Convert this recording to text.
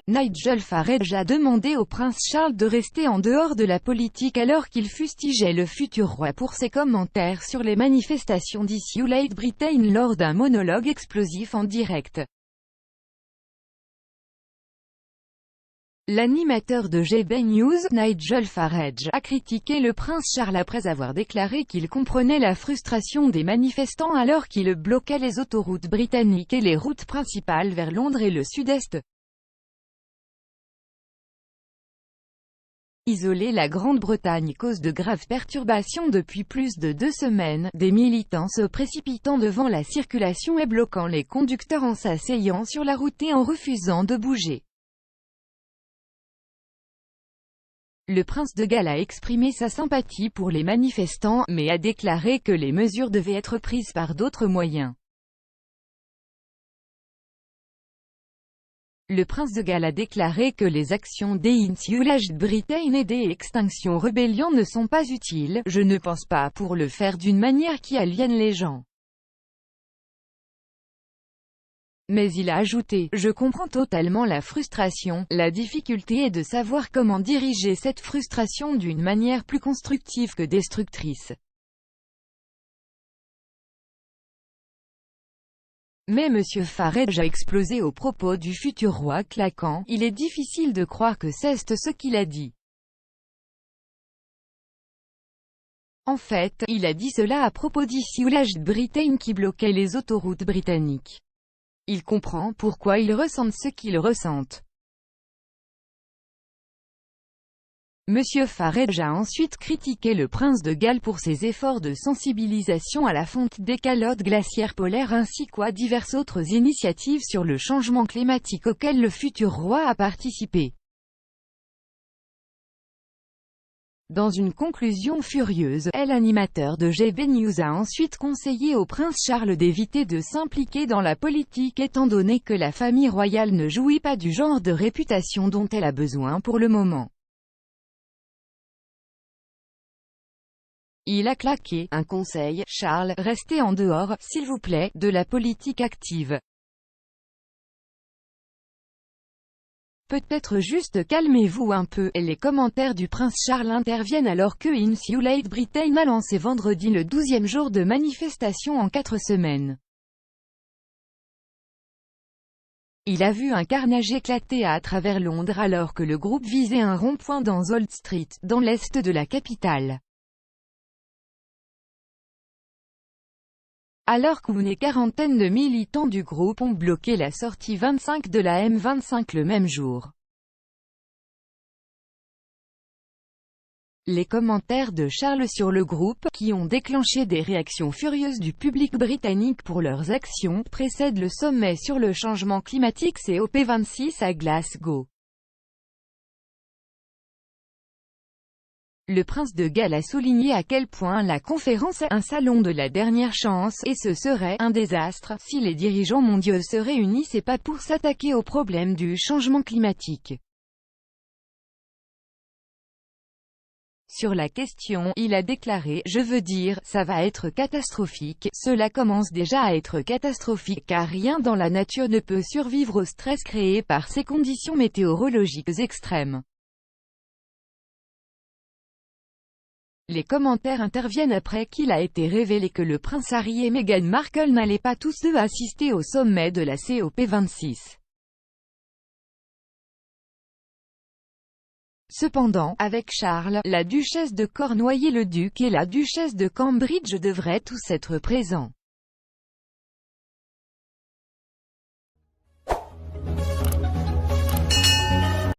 Nigel Farage a demandé au prince Charles de rester en dehors de la politique alors qu'il fustigeait le futur roi pour ses commentaires sur les manifestations d'Isle Britain lors d'un monologue explosif en direct. L'animateur de GB News, Nigel Farage, a critiqué le prince Charles après avoir déclaré qu'il comprenait la frustration des manifestants alors qu'il bloquait les autoroutes britanniques et les routes principales vers Londres et le sud-est. Isoler la Grande-Bretagne cause de graves perturbations depuis plus de 2 semaines, des militants se précipitant devant la circulation et bloquant les conducteurs en s'asseyant sur la route et en refusant de bouger. Le prince de Galles a exprimé sa sympathie pour les manifestants, mais a déclaré que les mesures devaient être prises par d'autres moyens. Le prince de Galles a déclaré que les actions des Insurged Britain et des Extinction Rebellion ne sont pas utiles, je ne pense pas pour le faire d'une manière qui aliène les gens. Mais il a ajouté, je comprends totalement la frustration, la difficulté est de savoir comment diriger cette frustration d'une manière plus constructive que destructrice. Mais M. Farage a explosé au propos du futur roi claquant, il est difficile de croire que c'est ce qu'il a dit. En fait, il a dit cela à propos d'Isle Britain qui bloquait les autoroutes britanniques. Il comprend pourquoi ils ressentent ce qu'ils ressentent. Monsieur Farage a ensuite critiqué le prince de Galles pour ses efforts de sensibilisation à la fonte des calottes glaciaires polaires ainsi qu'à diverses autres initiatives sur le changement climatique auxquelles le futur roi a participé. Dans une conclusion furieuse, l'animateur de GB News a ensuite conseillé au prince Charles d'éviter de s'impliquer dans la politique étant donné que la famille royale ne jouit pas du genre de réputation dont elle a besoin pour le moment. Il a claqué un conseil, Charles, restez en dehors, s'il vous plaît, de la politique active. Peut-être juste calmez-vous un peu. Les commentaires du prince Charles interviennent alors que Insulet Britain a lancé vendredi le 12e jour de manifestation en 4 semaines. Il a vu un carnage éclater à travers Londres alors que le groupe visait un rond-point dans Old Street, dans l'est de la capitale. Alors qu'une quarantaine de militants du groupe ont bloqué la sortie 25 de la M25 le même jour. Les commentaires de Charles sur le groupe, qui ont déclenché des réactions furieuses du public britannique pour leurs actions, précèdent le sommet sur le changement climatique COP26 à Glasgow. Le prince de Galles a souligné à quel point la conférence est un salon de la dernière chance, et ce serait un désastre si les dirigeants mondiaux se réunissaient pas pour s'attaquer au problème du changement climatique. Sur la question, il a déclaré « Je veux dire, ça va être catastrophique, cela commence déjà à être catastrophique car rien dans la nature ne peut survivre au stress créé par ces conditions météorologiques extrêmes. » Les commentaires interviennent après qu'il a été révélé que le prince Harry et Meghan Markle n'allaient pas tous deux assister au sommet de la COP26. Cependant, avec Charles, la duchesse de Cornouailles et le duc et la duchesse de Cambridge devraient tous être présents.